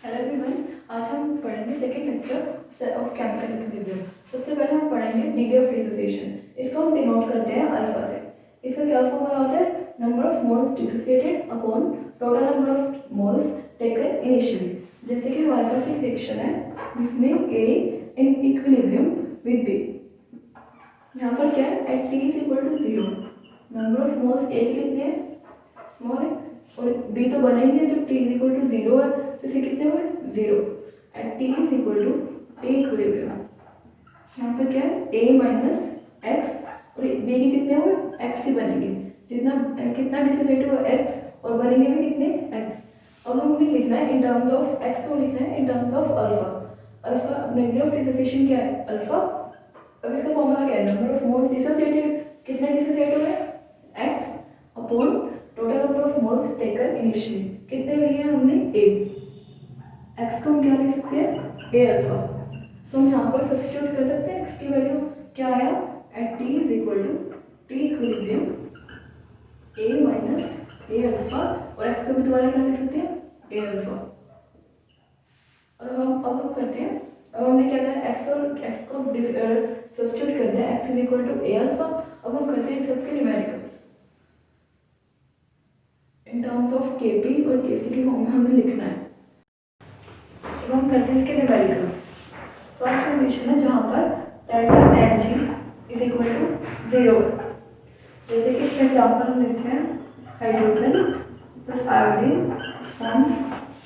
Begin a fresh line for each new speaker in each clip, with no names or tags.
Hello everyone, आज हम पढ़ेंगे second lecture of chemical equilibrium. सबसे पहले हम पढ़ेंगे डिग्री ऑफ डिसोसिएशन। इसको हम डिनोट करते हैं अल्फा से। इसका क्या फॉर्मूला होता है? Number of moles dissociated upon total number of moles taken initially. जैसे कि हमारे पास एक रिएक्शन है जिसमें A in equilibrium with B. यहाँ पर क्या है? At T is equal to 0 number of moles A की कितनी है? स्मॉल है, और बी तो बना ही नहीं है, जब टी इज इक्वल टू 0 है तो इसे कितने हुए? 0 at T is equal to t equilibrium. यहाँ पर क्या है? ए माइनस एक्स और बी के कितने हुए? एक्स ही बनेंगे। जितना कितना डिसोसिएट हुआ? एक्स, और बनेंगे भी कितने? एक्स। अब हमें लिखना है इन टर्म्स ऑफ एक्स को लिखना है in terms of alpha. Alpha degree of dissociation क्या है? अल्फा। अब इसका फॉर्मूला क्या है? Number of moles dissociated. कितने डिसोसिएट हुए? X upon total number of moles taken initially. कितने लिए हमने? ए। एक्स को हम क्या लिख सकते हैं? A alpha. तो हम यहाँ पर सब्स्टिट्यूट कर सकते हैं। एक्स की वैल्यू क्या आया? At T is equal to t equilibrium a minus a alpha, और एक्स को भी दोबारा क्या लिख सकते हैं? A alpha. और हम करते हैं, अब हमने क्या करा? एक्स को सब्स्टिट्यूट करते हैं। X is equal to a alpha. अब हम करते हैं सबके numericals in terms of KP और केसी की फॉर्म में हमें लिखना है। तो हम करते हैं इसके न्यूमेरिकल। फर्स्ट कंडीशन है जहाँ पर delta n g is equal to 0। जैसे कि इसका एग्जाम्पल हम लेते हैं hydrogen plus iodine forms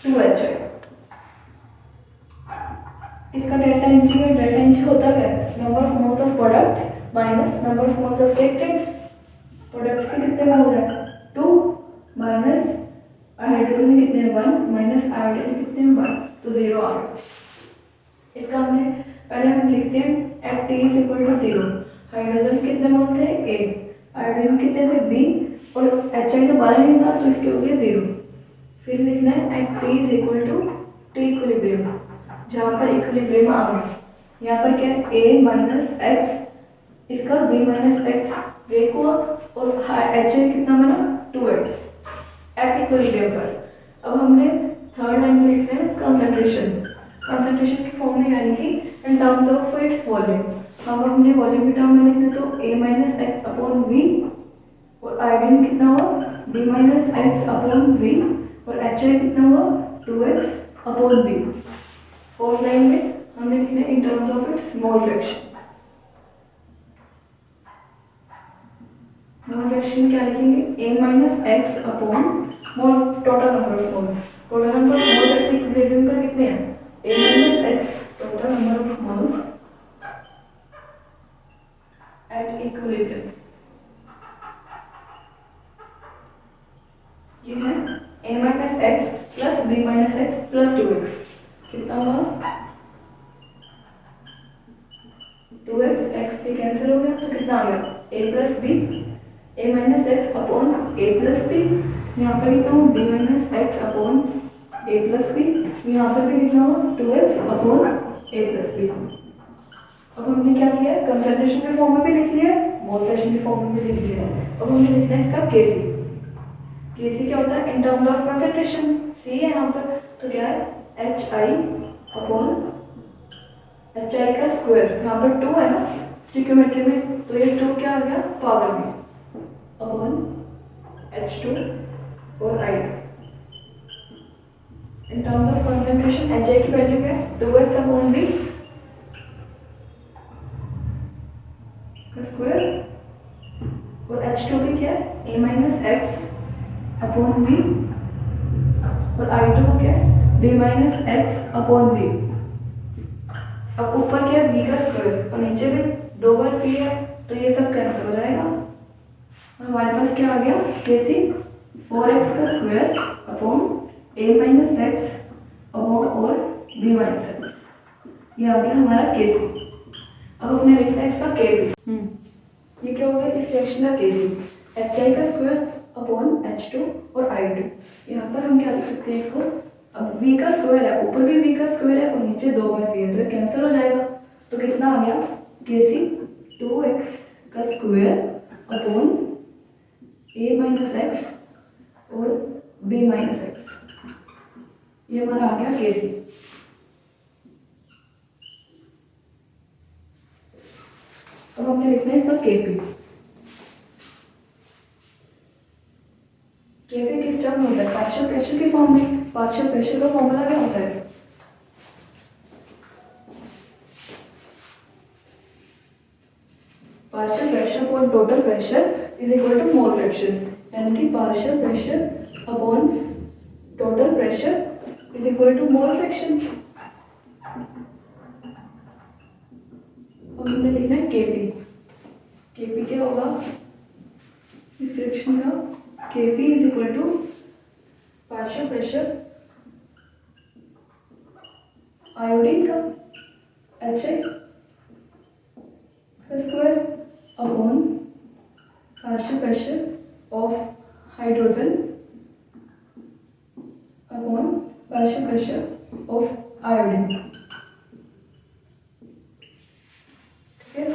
2HI। इसका डेल्टा एन जी है। डेल्टा एन जी होता क्या है? Number of moles of product minus number of moles of reactant. Product के कितने मोल है? 2 माइनस हाइड्रोजन कितने? 1 माइनस आयोडीन कितने? 1, तो 0 आ गया। इसका हमने पहले हम लिखते हैं at T is equal to 0। Hydrogen कितने मोल थे? ए। आयोडीन कितने थे? बी। और एच आई तो बाहर नहीं था, तो इसके हो गया 0। फिर लिखना है at T is equal to t equilibrium, जहाँ पर इक्विलिब्रियम आ गया। यहाँ पर क्या है? ए माइनस एक्स, इसका बी माइनस एक्स ब्रेक हुआ, और एच आई कितना बना? 2x एट इक्विलिब्रियम पर। अब हमने थर्ड लाइन में लिखना है कंसंट्रेशन। कंसंट्रेशन की फॉर्म में यानी कि in terms of its volume. हम हमने वॉल्यूम की टर्म में लिखना, तो a minus x upon v, और आयोडीन कितना हुआ? B minus x upon v, और एच आई कितना हुआ? 2x upon we. Fourth line में हमने लिखना in terms of its mole fraction. Mole fraction क्या लिखेंगे? A minus x upon mole total number of moles. Total number of moles at equilibrium का कितने हैं? A minus X total number of moles at equilibrium. ये है ए minus x plus B minus x plus 2x। कितना हुआ? 2x। X से cancel हो गया, तो कितना आ गया? ए प्लस बी, ए माइनस एक्स अपॉन ए प्लस बी। यहाँ पर कितना हुआ? बी माइनस एक्स अपॉन ए प्लस बी। यहाँ पर भी कितना हुआ? 2x अपॉन ए प्लस बी। अब हमने क्या किया? कंसंट्रेशन के फॉर्म में भी लिख लिया, मोल फ्रैक्शन के फॉर्म में भी लिख लिया। अब हमने लिखना है इसका केसी। केसी क्या होता है? In terms of concentration. C है यहाँ पर, तो क्या है? H I upon H I का स्क्वायर। यहाँ पर 2 है ना ट्रिग्नोमेट्री में, तो ये 2 क्या आ गया? पावर में अपॉन H2 और I। In terms of concentration H I की वैल्यू क्या है? 2x अपॉन v स्क्वायर, और H2 भी क्या है? a minus x upon v, और I2 क्या है? b minus x upon v। अब ऊपर क्या है? v का स्क्वायर, और नीचे भी 2 बार v है, तो ये सब कैंसिल हो जाएगा। हमारे पास क्या आ गया? केसी 4x का square upon a minus x upon और b माइनस एक्स। ये आ गया हमारा केसी। अब हमने लिखा है इसका केसी। ये क्या होगा? इस रिएक्शन का केसी एच आई का स्क्वायर अपॉन H2 और I2। यहाँ पर हम क्या लिख सकते हैं इसको? अब v का स्क्वायर है, ऊपर भी v का स्क्वायर है और नीचे 2 बार v है, तो ये कैंसिल हो जाएगा। तो कितना आ गया? केसी 2x का square upon a minus x और b माइनस एक्स। ये हमारा आ गया Kc। अब हमने लिखना है इसका Kp। Kp किस टर्म में होता है? पार्शियल प्रेशर की फॉर्म में। पार्शियल प्रेशर का फॉर्मूला क्या होता है? Partial pressure upon total pressure is equal to mole fraction, यानी कि partial pressure upon total pressure is equal to mole fraction. अब हमने लिखना है Kp। Kp क्या होगा इस रिएक्शन का? Kp is equal to partial pressure iodine का HI square upon partial pressure of hydrogen upon partial pressure of iodine. ठीक है,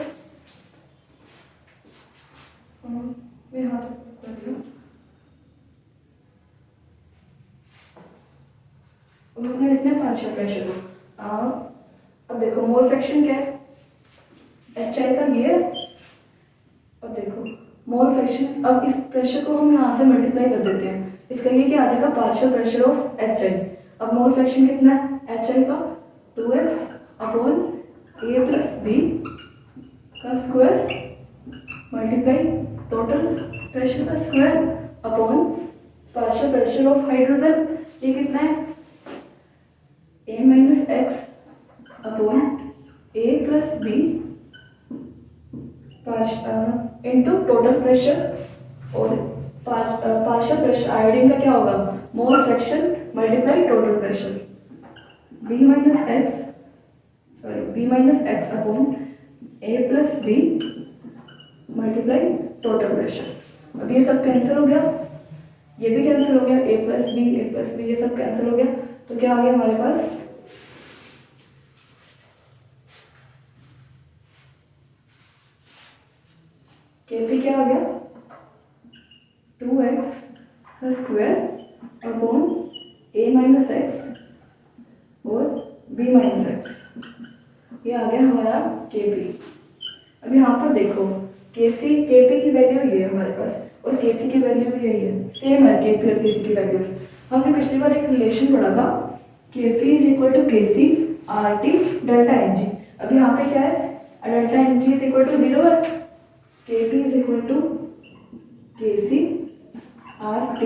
मैं हाथ कर लूँ। अब हमने लिखना है पार्शियल प्रेशर को। अब देखो मोल फ्रैक्शन क्या है? HI का ये। अब देखो मोल फ्रैक्शन, अब इस प्रेशर को हम यहाँ से मल्टीप्लाई कर देते हैं। इसका ये क्या आ जाएगा? Partial pressure of HI। अब मोल फ्रैक्शन कितना है HI का? 2x upon A plus B का स्क्वायर मल्टीप्लाई टोटल प्रेशर का square upon partial pressure of hydrogen. ये कितना है? A minus x upon A plus B into total pressure और पार्शियल प्रेशर आयोडीन का क्या होगा? Mole fraction multiply total pressure B minus x upon A plus B multiply total pressure. अब ये सब कैंसिल हो गया, ये भी कैंसिल हो गया, A प्लस बी ये सब कैंसिल हो गया। तो क्या आ गया हमारे पास? Kp क्या आ गया? 2x का square upon A minus x और B माइनस एक्स। ये आ गया हमारा Kp। अब यहाँ पर देखो Kp की वैल्यू ये है हमारे पास और Kc की वैल्यू भी यही है, सेम है Kp और Kc की वैल्यू। हमने पिछली बार एक रिलेशन पढ़ा था, Kp is equal to Kc RT delta Ng। अब यहाँ पे क्या है? Delta Ng is equal to 0 है। Kp is equal to Kc RT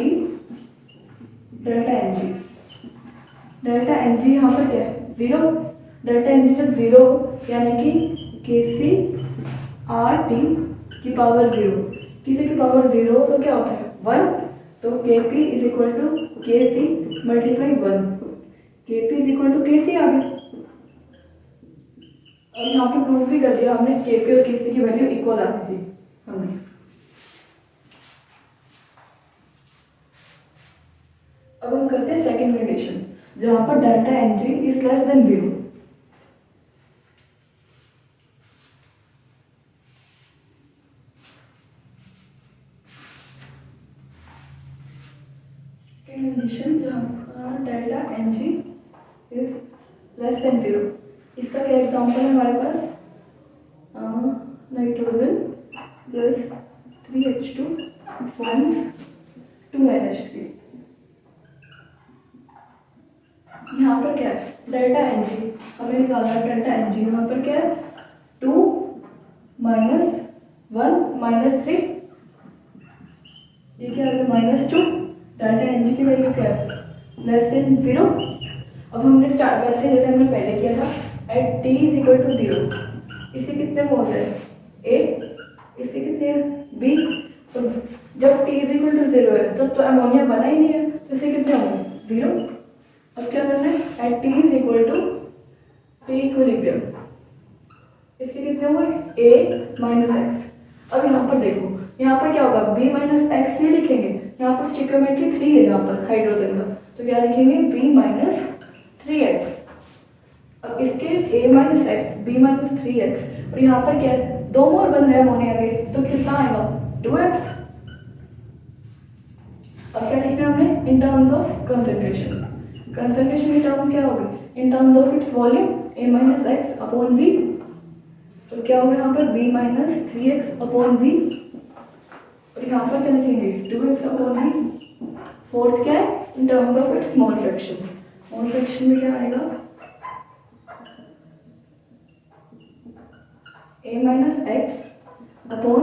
delta Ng। Delta Ng यहाँ पर क्या है? 0। डेल्टा Ng जब 0 यानी कि Kc RT की पावर 0, किसी की पावर 0 तो क्या होता है? 1। तो Kp is equal to Kc multiply 1। Kp is equal to Kc आ गया। और यहाँ पे प्रूफ भी कर दिया हमने, Kp और Kc की वैल्यू इक्वल आ गई थी हमने। अब हम करते हैं सेकंड कंडीशन, जहाँ पर delta Ng is less than 0। Condition जहाँ पर delta Ng is less than 0। इसका क्या एग्जांपल है हमारे पास? Nitrogen plus 3H2 forms 2NH3। यहाँ पर क्या है? डेल्टा Ng हमें निकालना है। डेल्टा Ng यहाँ पर क्या है? 2 माइनस 1 माइनस 3, ये क्या आ गया? -2। डेल्टा Ng की वैल्यू क्या है? Less than 0। अब हमने स्टार्ट वैसे जैसे हमने पहले किया था, at t is equal to 0। इसके कितने मोल्स है? A। इसके कितने हैं? B। तो जब t इज इक्वल टू 0 है तो अमोनिया बना ही नहीं है, तो इसके कितने होंगे? 0। अब क्या करना है? At t is equal to P equilibrium, इसके कितने हुए? A minus x. अब यहाँ पर देखो, यहाँ पर क्या होगा? B माइनस एक्स नहीं लिखेंगे, यहाँ पर स्टिक्योमेट्री 3 है यहाँ पर हाइड्रोजन का, तो क्या लिखेंगे? B minus 3x। अब इसके A minus x, B minus 3x, और यहाँ पर क्या है? 2 मोल बन रहे हैं अमोनिया के, तो कितना आएगा? 2x। अब क्या लिखना है हमने? इन टर्म्स ऑफ कंसेंट्रेशन। कंसंट्रेशन की टर्म क्या होगी इन terms of its volume a minus x upon v, तो क्या होगा यहाँ पर b minus 3x upon v, और यहाँ पर क्या लिखेंगे 2x अपॉन v। फोर्थ क्या है in terms of it's small fraction, small fraction में क्या आएगा a minus x upon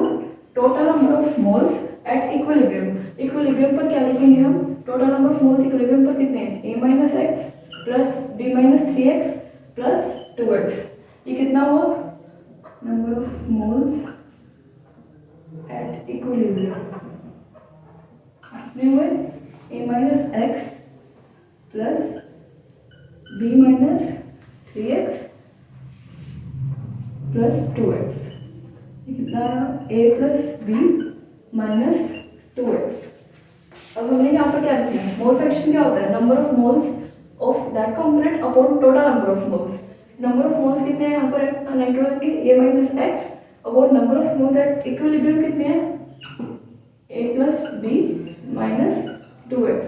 total number of moles at equilibrium. Equilibrium पर क्या लिखेंगे हम, total number of moles equilibrium पर कितने हैं a minus x plus b minus 3x plus 2x, ये कितना हुआ number of moles at equilibrium कितने हुए a minus x plus b minus 3x plus 2x, ये कितना आया a plus b minus 2x। अब हमने यहाँ पर क्या लिखना है, मोल फ्रैक्शन क्या होता है number of moles of that component upon total number of moles. Number of moles कितने हैं यहाँ पर नाइट्रोजन के a minus x upon number of moles at equilibrium कितने हैं a plus b minus 2x,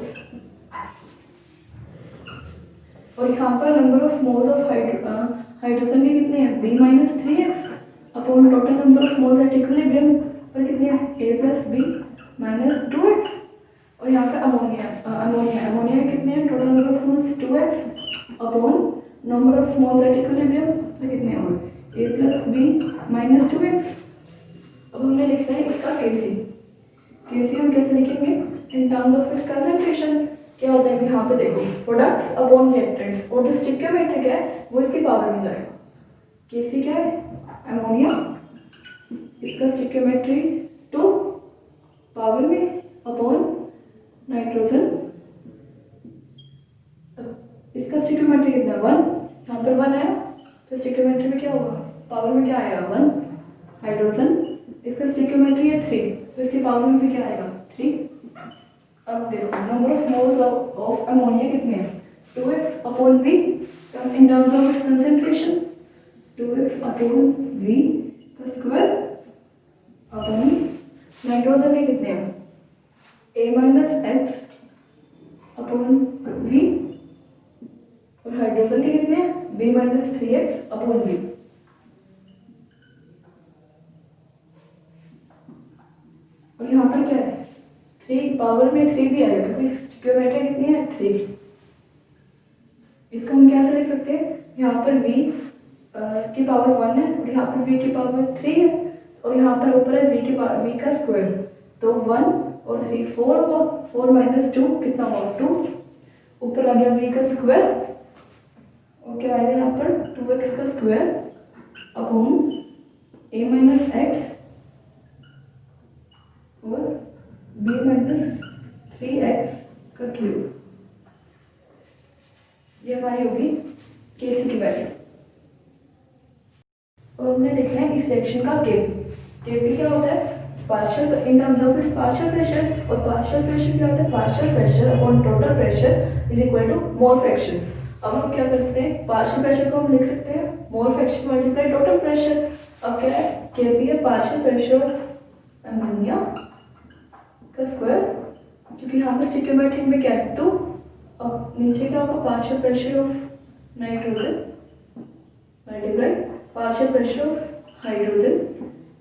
और यहाँ पर number of moles of hydrogen के कितने हैं b minus 3x upon total number of moles at equilibrium पर कितने हैं a plus b minus 2x, और यहाँ पर अमोनिया कितने हैं total number of moles 2x upon number of moles at equilibrium पर कितने होंगे a plus b minus 2x। अब हमने लिखना है इसका केसी हम कैसे लिखेंगे इन टर्म्स ऑफ इट्स कंसंट्रेशन। क्या होता है यहाँ पे देखो प्रोडक्ट्स अपॉन रिएक्टेंट्स, और जो स्टिक्योमेट्रिक है वो इसकी पावर में जाएगा। केसी क्या है अमोनिया, इसका स्टिक्योमेट्री 2 पावर में अपॉन नाइट्रोजन, इसका स्टिक्योमेट्री कितना 1, यहाँ पर 1 है तो स्टिक्योमेट्री में क्या होगा पावर में क्या आएगा 1। हाइड्रोजन इसका स्टिक्योमेट्री है 3 तो इसकी पावर में भी क्या आएगा 3। अब देखो number of moles of ammonia कितने हैं 2x upon v in terms of it's concentration 2x upon v का स्क्वायर अपॉन नाइट्रोजन के कितने हैं a minus x upon v, और हाइड्रोजन के कितने हैं b minus 3x upon v। और यहाँ पर क्या है 3 पावर में 3 भी आएगा क्योंकि स्टिक्योमेट्री कितनी है 3। इसको हम कैसे लिख सकते हैं यहाँ पर v की पावर 1 है और यहाँ पर v की पावर 3 है, और यहाँ पर ऊपर है v का स्क्वायर, तो 1 और 3 4 होगा, 4 माइनस 2 कितना होगा 2, ऊपर आ गया v का स्क्वायर और क्या आएगा यहाँ पर 2x का square upon a minus x और b माइनस 3x का क्यूब, ये हमारी होगी केसी की वैल्यू। और हमने देखना है इस सेक्शन का केपी क्या होता है partial in terms of its partial pressure, और पार्शियल प्रेशर क्या होता है partial pressure upon total pressure is equal to mole fraction. अब हम क्या कर सकते हैं पार्शियल प्रेशर को हम लिख सकते हैं mole fraction multiply total pressure. अब क्या है केपी है पार्शियल प्रेशर ऑफ अमोनिया का स्क्वायर, क्योंकि यहाँ पर स्टिक्योमेट्री में क्या है 2, अब नीचे क्या होगा partial pressure of nitrogen multiply partial pressure of hydrogen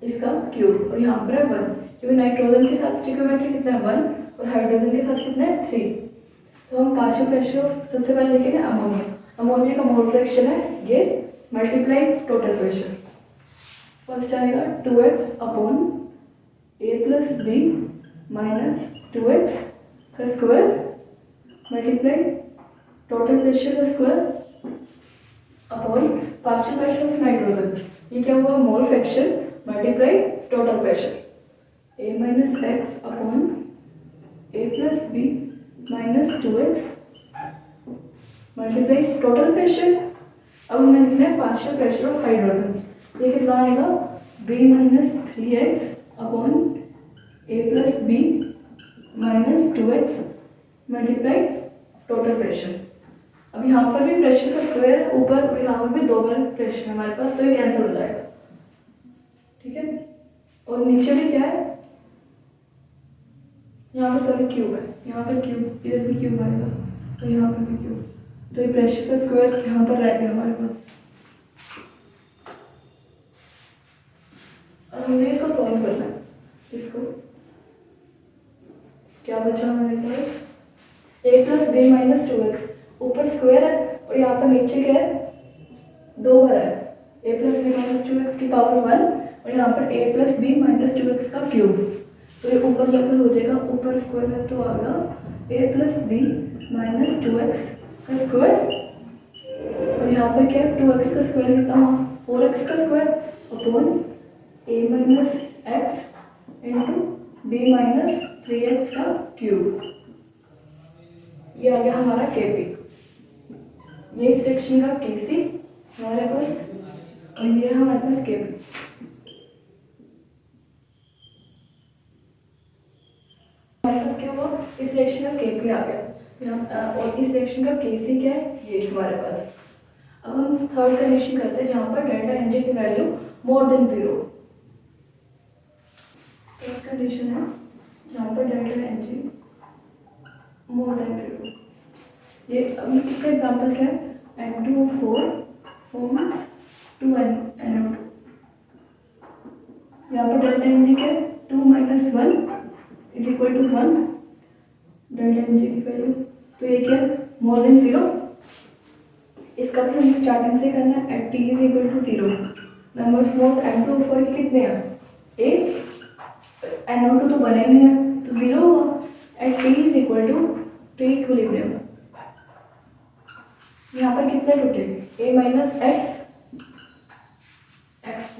इसका क्यूब, और यहाँ पर है 1 क्योंकि नाइट्रोजन के साथ स्टिक्योमेट्री कितना है 1 और हाइड्रोजन के साथ कितना है 3। तो हम पार्शियल प्रेशर ऑफ सबसे पहले लिखेंगे अमोनिया का मोल फ्रैक्शन है ये मल्टीप्लाई टोटल प्रेशर। फर्स्ट आएगा 2x upon a plus b minus 2x का स्क्वायर मल्टीप्लाई टोटल प्रेशर का square upon partial pressure of nitrogen, ये क्या हुआ mole fraction multiply total pressure a minus x upon a plus b minus 2x multiply total pressure. अब हमें लिखना है partial pressure of hydrogen, ये कितना आएगा b minus 3x upon a plus b minus 2x multiply total pressure. अब यहाँ पर भी प्रेशर का स्क्वायर ऊपर और यहाँ पर भी 2 बार प्रेशर हमारे पास, तो ये कैंसिल हो जाएगा ठीक है। और नीचे भी क्या है यहाँ पर सभी क्यूब है, यहाँ पर क्यूब इधर भी क्यूब आएगा और यहाँ पर भी क्यूब। तो ये प्रेशर का स्क्वायर यहाँ पर रह गया हमारे पास। अब हमने इसको सॉल्व करना है। इसको क्या बचा हमारे पास, a plus B minus 2x, ऊपर स्क्वायर है और यहाँ पर नीचे क्या है, 2 भरा है, a plus B minus 2x की पावर 1 और यहाँ पर a plus B minus 2x का क्यूब। तो ये ऊपर जाकर हो जाएगा, ऊपर स्क्वायर है तो आ गया a plus B minus 2x का स्क्वायर और यहाँ पर क्या है, 2x का स्क्वायर कितना हुआ, 4x का square upon a minus x into b minus 3x का क्यूब। ये आ गया हमारा Kp, ये इस सेक्शन का Kc हमारे पास और ये हमारे पास Kp। हमारे पास क्या हुआ, इस सेक्शन का Kp आ गया यहाँ और इस सेक्शन का Kc क्या है, ये हमारे पास। अब हम थर्ड कंडीशन करते हैं जहाँ पर डेल्टा एन की value more than 0। Third condition है जहाँ पर डेल्टा एन मोर देन 0। ये अब इसका एग्जांपल क्या है, N2O4 फॉर्म्स 2NO2। यहाँ पर डेल्टा एन क्या है, 2 minus 1 is equal to 1 delta n की वैल्यू। तो ये क्या है, मोर देन 0। इसका भी हमें स्टार्टिंग से करना है, at T is equal to 0। Number of moles N2O4 के कितने हैं, 1, NO2 तो बना ही नहीं है तो 0 हुआ। At T is equal to equilibrium, यहाँ पर कितने टूटेंगे, a minus x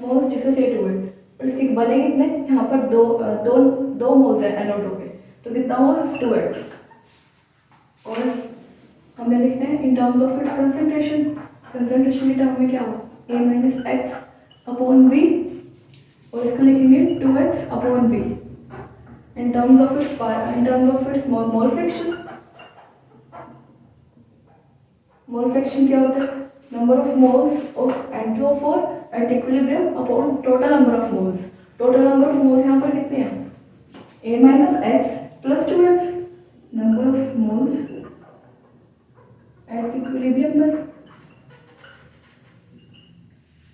moles dissociate हुए और इसके बने कितने, यहाँ पर दो मोल्स है NO2 के, तो कितना हुआ 2x। और हमें लिखना है in terms of it's concentration, concentration के टर्म में क्या हुआ, a minus x upon v और इसको लिखेंगे 2x upon v in terms of its mole fraction. Mole fraction क्या होता है, number of moles of N2O4 at equilibrium upon total number of moles. Total number of moles यहाँ पर कितने हैं, a minus x plus 2x, number of moles at equilibrium पर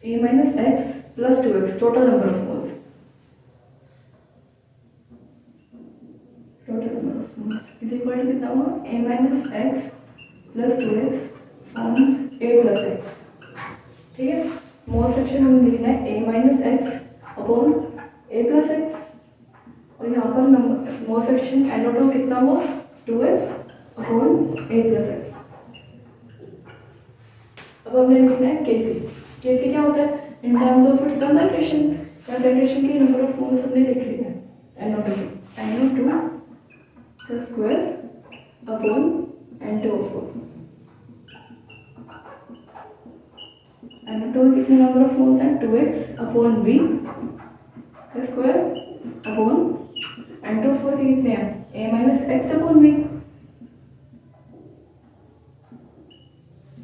a minus x plus 2x, total number of moles, total number of moles is equal to कितना हुआ, a minus x plus 2x forms a plus x. ठीक है, mole fraction हमें लिखना है a minus x upon a plus x और यहाँ पर नंबर मोल फ्रैक्शन NO2 कितना हुआ, 2x upon a plus x. अब हमने लिखना है Kc क्या होता है, in terms of it's concentration. Concentration की नंबर ऑफ मोल्स हमने लिख ली है, NO2 का स्क्वायर अपॉन N2O4। NO2 कितने नंबर ऑफ मोल्स हैं, 2x अपॉन v का स्क्वायर अपॉन N2O4 के कितने हैं, a minus x upon v।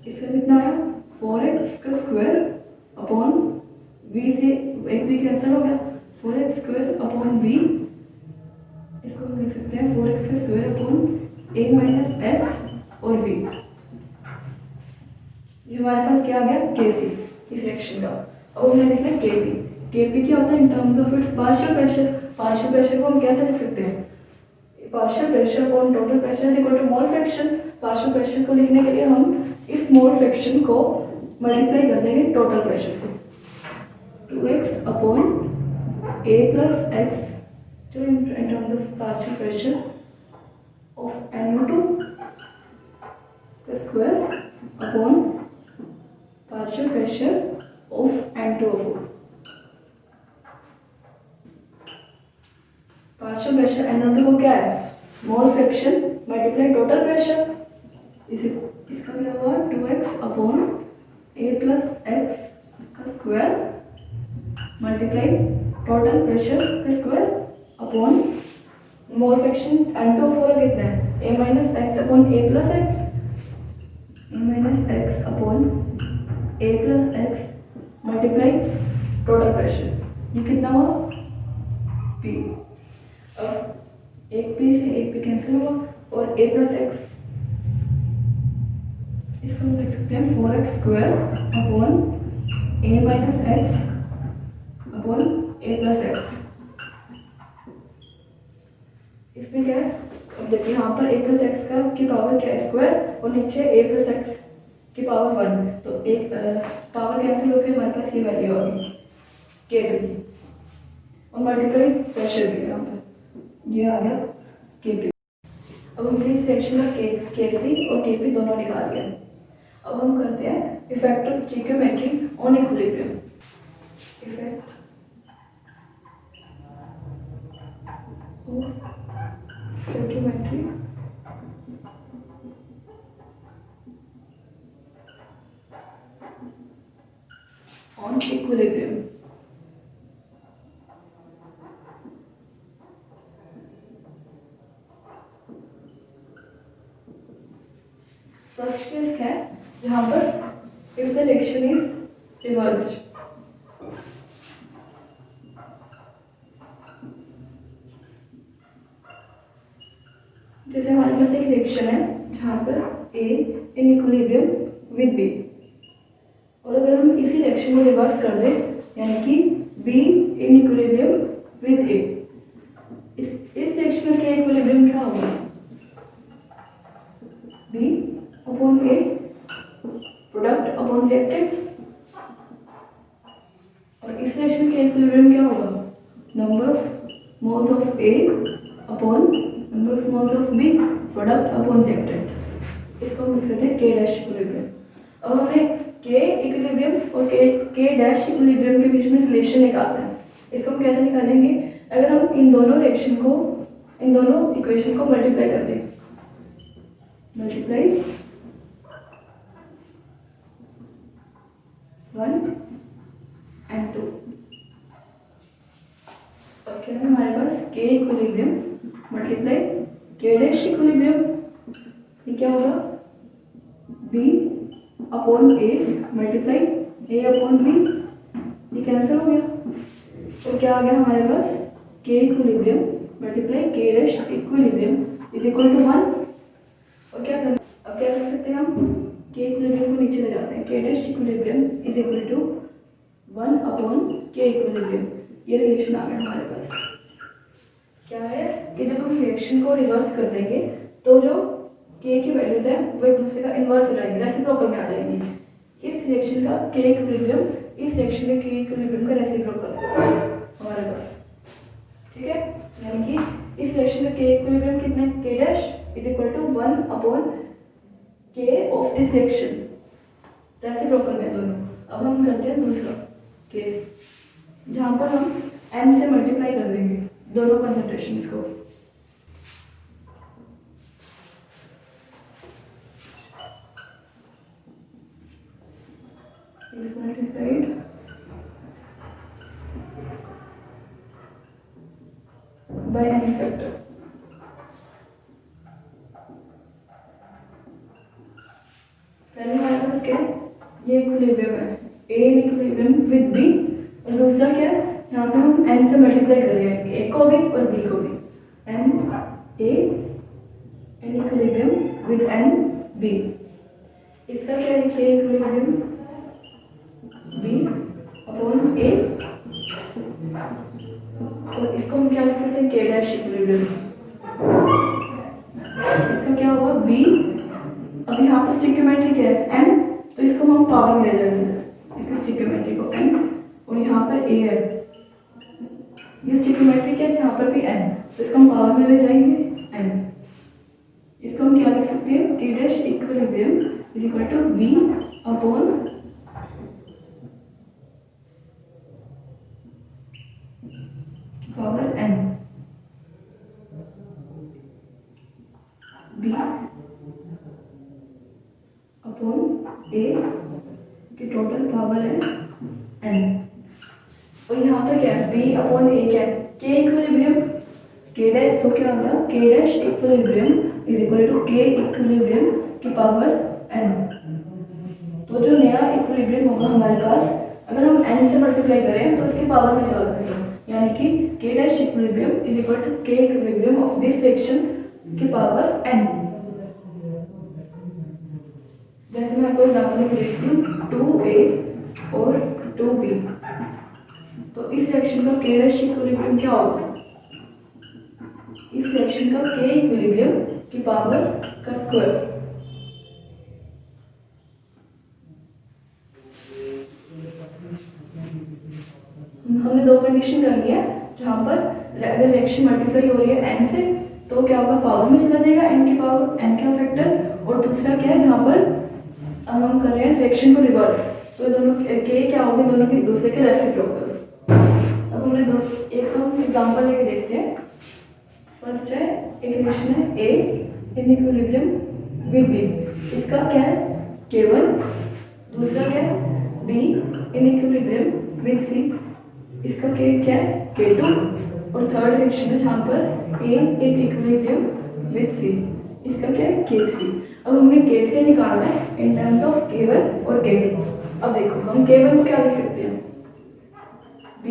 इसका कितना आया, 4x का स्क्वायर अपॉन v से एक v कैंसिल हो गया, 4x स्क्वायर अपॉन v। इसको हम लिख सकते हैं 4x का square upon a minus x और v। ये हमारे पास क्या आ गया, Kc इस रिएक्शन का। अब हमने लिखना है Kp क्या होता है, in terms of its partial pressure. Partial pressure को हम कैसे लिख सकते हैं, partial pressure upon total pressure is equal to mole fraction. Partial pressure को लिखने के लिए हम इस मोल फ्रैक्शन को मल्टीप्लाई कर देंगे टोटल प्रेशर से, 2x upon a plus x जो इन terms of partial pressure of NO2 का square upon partial pressure of N2O4। partial pressure NO2 को क्या है, mole fraction multiply total pressure. इसका क्या हुआ, 2x upon a plus x का स्क्वायर मल्टीप्लाई टोटल प्रेशर का square upon mole fraction N2O4 कितना है, a minus x upon a plus x, a minus x upon a plus x multiply total pressure. ये कितना हुआ, p। अब एक p से एक p कैंसिल हुआ और a प्लस एक्स, इसको सकते हैं 4x² upon a minus x upon a plus x. इसमें क्या है, अब देखिए यहाँ पर a प्लस एक्स का की पावर क्या है स्क्वायर और नीचे a प्लस एक्स की पावर 1, तो एक पावर कैंसिल होकर हमारे पास ये वैल्यू आ गई के पी और मल्टीप्लाई प्रेशर भी यहाँ पर ये आ गया के पी। अब हमने इस सेक्शन का के सी और के पी दोनों निकाल लिया। अब हम करते हैं effect of stoichiometry on equilibrium. Effect stoichiometry on equilibrium. First case है जहां पर if the reaction is reversed, जैसे हमारे पास एक रिएक्शन है जहां पर A in equilibrium with B, और अगर हम इसी रिएक्शन को रिवर्स कर दें यानी कि B in equilibrium with A, इस रिएक्शन का इक्विलिब्रियम क्या होगा, B upon A product upon reactant, और इस रिएक्शन का इक्विलिब्रियम क्या होगा, number of moles of A upon number of moles of B product upon reactant. इसको हम लिख सकते हैं के डैश इक्विलिब्रियम। अब हमें के इक्विलिब्रियम और के डैश इक्विलिब्रियम के बीच में रिलेशन निकालना है। इसको हम कैसे निकालेंगे, अगर हम इन दोनों इक्वेशन को मल्टीप्लाई कर दें, मल्टीप्लाई 1 and 2, अब क्या है हमारे पास K equilibrium multiply K dash equilibrium, ये क्या होगा B upon A multiply A upon B, ये कैंसिल हो गया, तो क्या आ गया हमारे पास K equilibrium multiply K dash equilibrium is equal to 1। और क्या कर, अब क्या कर सकते हैं हम, के इक्विलिब्रियम को नीचे ले जाते हैं, K dash equilibrium is equal to 1 upon K equilibrium, ये रिलेशन आ गया हमारे पास। क्या है कि जब हम रिएक्शन को रिवर्स कर देंगे तो जो के की वैल्यूज है वो एक दूसरे का इन्वर्स हो जाएंगे, रेसिप्रोकल में आ जाएंगी। इस रिएक्शन का के इक्विलिब्रियम इस रिएक्शन के इक्विलिब्रियम का रेसिप्रोकल है हमारे पास, ठीक है। यानी कि इस रिएक्शन का के इक्विलिब्रियम कितना है, K dash is equal to 1 upon K of this reaction, reciprocal में दोनों। अब हम करते हैं दूसरा केस जहाँ पर हम n से मल्टीप्लाई कर देंगे दोनों कंसंट्रेशंस को। is multiplied by n factor। पहले हमारे पास क्या है, ये इक्विलिब्रियम है A in equilibrium with B, और दूसरा क्या है, यहाँ पे हम n से मल्टीप्लाई कर रहे हैं A को भी और B को भी, n A in equilibrium with n B। इसका क्या है, के इक्विलिब्रियम B अपॉन A, और इसको हम क्या लिख सकते हैं, के डैश इक्विलिब्रियम। इसका क्या हुआ B, अब यहाँ पर स्टिक्योमेट्री क्या है n, तो इसको हम पावर में ले जाएंगे, इसकी स्टिक्योमेट्री को n, और यहाँ पर A है, ये स्टिक्योमेट्री क्या है, यहाँ पर भी n, तो इसको हम पावर में ले जाएंगे n। इसको हम क्या लिख सकते हैं, K dash equilibrium is equal to B upon power n, B upon A की टोटल पावर है n। और यहाँ पर क्या है, B अपॉन A क्या है, के इक्विलिब्रियम, के डैश, तो क्या होगा, K dash equilibrium is equal to K equilibrium की पावर n। तो जो नया इक्विलिब्रियम होगा हमारे पास, अगर हम n से मल्टीप्लाई करें तो उसकी पावर में चला जाएगा, यानी कि K dash equilibrium is equal to K equilibrium of this reaction की पावर n। जैसे मैं आपको एग्जाम्पल लिख देती हूँ 2A और 2B, तो इस रिएक्शन का K डैश इक्विलिब्रियम क्या होगा? इस रिएक्शन का K इक्विलिब्रियम की पावर का स्क्वायर। हमने दो कंडीशन करनी है, जहाँ पर अगर रिएक्शन मल्टीप्लाई हो रही है n से तो क्या होगा, पावर में चला जाएगा n की पावर, n का फैक्टर, और दूसरा क्या है जहाँ पर हम कर रहे हैं रिएक्शन को रिवर्स, तो दोनों के क्या होंगे, दोनों के एक दूसरे के रेसिप्रोकल। अब हमने एक हम एग्जांपल लेके देखते हैं। फर्स्ट है एक रिएक्शन है A in equilibrium with B, इसका क्या है K1, दूसरा क्या है B in equilibrium with C, इसका क्या है K2, और थर्ड रिएक्शन है जहाँ पर A in equilibrium with C, इसका क्या है K3। अब हमने K3 निकालना है इन टर्म्स ऑफ K1 और K2। अब देखो हम K1 को क्या लिख सकते हैं, B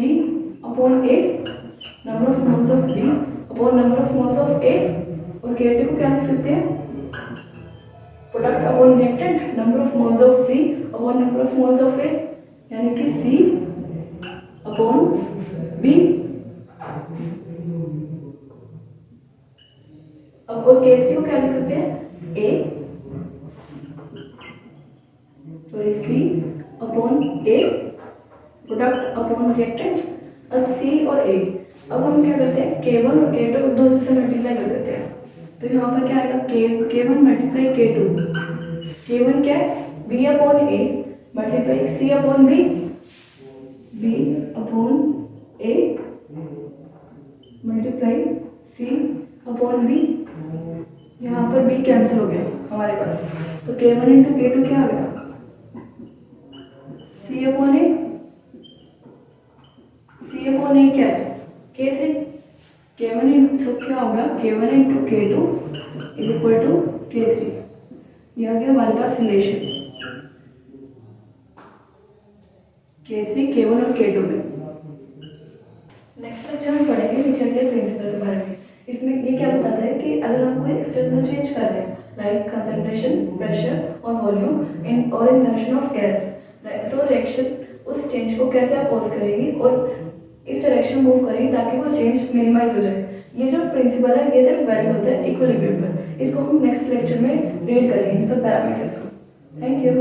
upon A number of moles of B upon number of moles of A, और K2 को क्या लिख सकते हैं, product upon reactant number of moles of C upon number of moles of A, यानी कि C अपॉन B। अब और K3 को क्या लिख सकते हैं, C upon A product upon reactant, अब C और A। अब हम क्या करते हैं K1 और K2 को दो से मल्टीप्लाई कर देते हैं, तो यहाँ पर क्या आएगा K1 मल्टीप्लाई K2, K1 क्या है B upon A multiply C upon B, B upon A multiply C upon B, यहाँ पर B कैंसिल हो गया हमारे पास, तो K1 इंटू K2 क्या आ गया C upon A, C upon A क्या है K3, K1 इंटू क्या होगा K1 into K2 is equal to K3, यह आ गया हमारे पास रिलेशन K3 K1 और K2 में। नेक्स्ट लेक्चर में पढ़ेंगे रिचर्डे प्रिंसिपल के बारे में। इसमें ये क्या बताता है कि अगर हम कोई एक्सटर्नल चेंज कर रहे हैं लाइक कंसंट्रेशन, प्रेशर और वॉल्यूम इन और इंजर्शन ऑफ गैस, तो रिएक्शन उस चेंज को कैसे अपोज करेगी और इस डायरेक्शन मूव करेगी ताकि वो चेंज मिनिमाइज हो जाए। ये जो प्रिंसिपल है ये सिर्फ वैलिड होता है इक्विलिब्रियम पर। इसको हम नेक्स्ट लेक्चर में रीड करेंगे सब पैरामीटर्स को। Thank you.